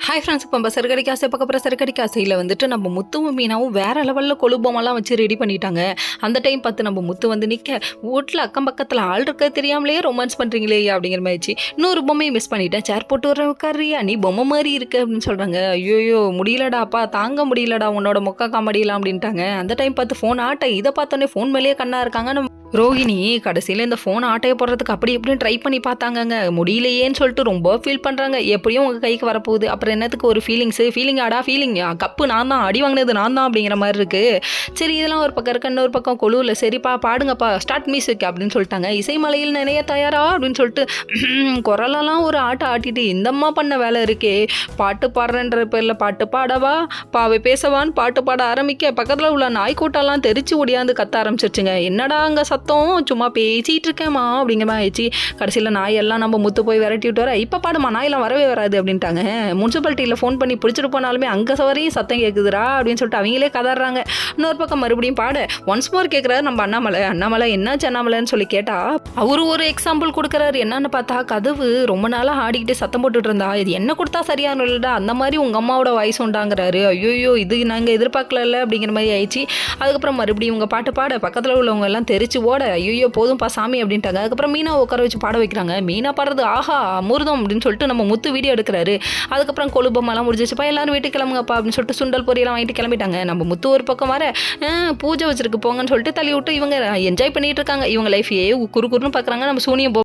Hi friends, இப்போ நம்ம சருக்கடிக்க ஆசை பார்க்க போகிற சருக்கடிக்க ஆசையில் வந்துட்டு நம்ம முத்துவும் மீனாவும் வேறு லெவலில் கொழுப்பமெல்லாம் வச்சு ரெடி பண்ணிட்டாங்க. அந்த டைம் பார்த்து நம்ம முத்து வந்து நிற்க வீட்டில் அக்கம் பக்கத்தில் ஆள் இருக்க தெரியாமலே ரொமான்ஸ் பண்ணுறீங்களே அப்படிங்கிற மாதிரிச்சு. இன்னொரு பொம்மையை மிஸ் பண்ணிட்டேன், சேர் போட்டு வர உட்காரியா நீ பொம்மை மாதிரி இருக்கு அப்படின்னு சொல்கிறாங்க. ஐயோயோ முடியலடாப்பா, தாங்க முடியலடா உன்னோட மொக்கா காமெடியெலாம் அப்படின்ட்டாங்க. அந்த டைம் பார்த்து ஃபோன் ஆட்டை இதை பார்த்தோன்னே ஃபோன் மேலேயே கண்ணாக இருக்காங்க. ரோஹிணி கடைசியில் இந்த ஃபோன் ஆட்டையை போடுறதுக்கு அப்படி எப்படின்னு ட்ரை பண்ணி பார்த்தாங்கங்க, முடியலையேன்னு சொல்லிட்டு ரொம்ப ஃபீல் பண்ணுறாங்க. எப்படியும் உங்கள் கைக்கு வரப்போகுது, அப்புறம் என்னத்துக்கு ஒரு ஃபீலிங் கப்பு நான் தான், அடி வாங்கினது நான் தான் அப்படிங்கிற மாதிரி இருக்குது. சரி இதெல்லாம் ஒரு பக்கம் இருக்க, இன்னொரு பக்கம் கொழுவில் சரிப்பா பாடுங்கப்பா ஸ்டார்ட் மியூசிக் அப்படின்னு சொல்லிட்டாங்க. இசைமலையில் நினைய தயாரா அப்படின்னு சொல்லிட்டு குரலெல்லாம் ஒரு ஆட்டை ஆட்டிட்டு இந்தம்மா பண்ண வேலை இருக்கே. பாட்டு பாடுறன்ற பேரில் பாட்டு பாடவா பாவை பேசவான்னு பாட்டு பாட ஆரம்பிக்க பக்கத்தில் உள்ள நாய்க்கூட்டெல்லாம் தெரிச்சு ஓடியாந்து கத்த ஆரம்பிச்சிருச்சுங்க. என்னடா அங்கே சத்தம், சும்மா பேசிகிட்டு இருக்கேம்மா அப்படிங்கிற மாதிரி ஆயிடுச்சு. கடைசியில் நாயெல்லாம் நம்ம முத்து போய் விரட்டி விட்டு வர, இப்போ பாடுமா நாயெல்லாம் வரவே வராது அப்படின்ட்டாங்க. முனிசிபாலிட்டியில் ஃபோன் பண்ணி பிடிச்சிட்டு போனாலுமே அங்கே வரையும் சத்தம் கேட்குதுரா அப்படின்னு சொல்லிட்டு அவங்களே கதறாங்க. இன்னொரு பக்கம் மறுபடியும் பாட ஒன்ஸ் மோர் கேட்குறாரு நம்ம அண்ணாமலை என்னாச்சு அண்ணாமலைன்னு சொல்லி கேட்டால் அவரு ஒரு எக்ஸாம்பிள் கொடுக்குறாரு. என்னன்னு பார்த்தா கதவு ரொம்ப நாளாக ஆடிக்கிட்டு சத்தம் போட்டுட்டு இருந்தா, இது என்ன கொடுத்தா சரியான இல்லைடா, அந்த மாதிரி உங்கள் அம்மாவோட வயசு உண்டாங்கிறாரு. ஐயோயோ இது நாங்கள் எதிர்பார்க்கல அப்படிங்கிற மாதிரி ஆயிடுச்சு. அதுக்கப்புறம் மறுபடியும் உங்கள் பாட்டு பாட பக்கத்தில் உள்ளவங்க எல்லாம் தெரிச்சு ஓட, ஐயோ போதும்பா சாமி அப்படின்ட்டாங்க. அதுக்கப்புறம் மீனா உட்கார வச்சு பாட வைக்கிறாங்க. மீனா பாடுறது ஆஹா அமிர்தம் அப்படின்னு சொல்லிட்டு நம்ம முத்து வீடியோ எடுக்கிறாரு. அதுக்கப்புறம் கொழுப்பமெல்லாம் முடிஞ்சிச்சுப்பா எல்லாரும் வீட்டுக்கு கிளம்புங்கப்பா அப்படின்னு சொல்லிட்டு சுண்டல் பொரியெல்லாம் வாங்கிட்டு கிளம்பிட்டாங்க. நம்ம முத்து ஒரு பக்கம் வர பூஜை வச்சிருக்கு போங்கன்னு சொல்லிட்டு தள்ளி விட்டு இவங்க என்ஜாய் பண்ணிட்டு இருக்காங்க. இவங்க லைஃபையே குறுன்னு பார்க்குறாங்க. நம்ம சூனியம்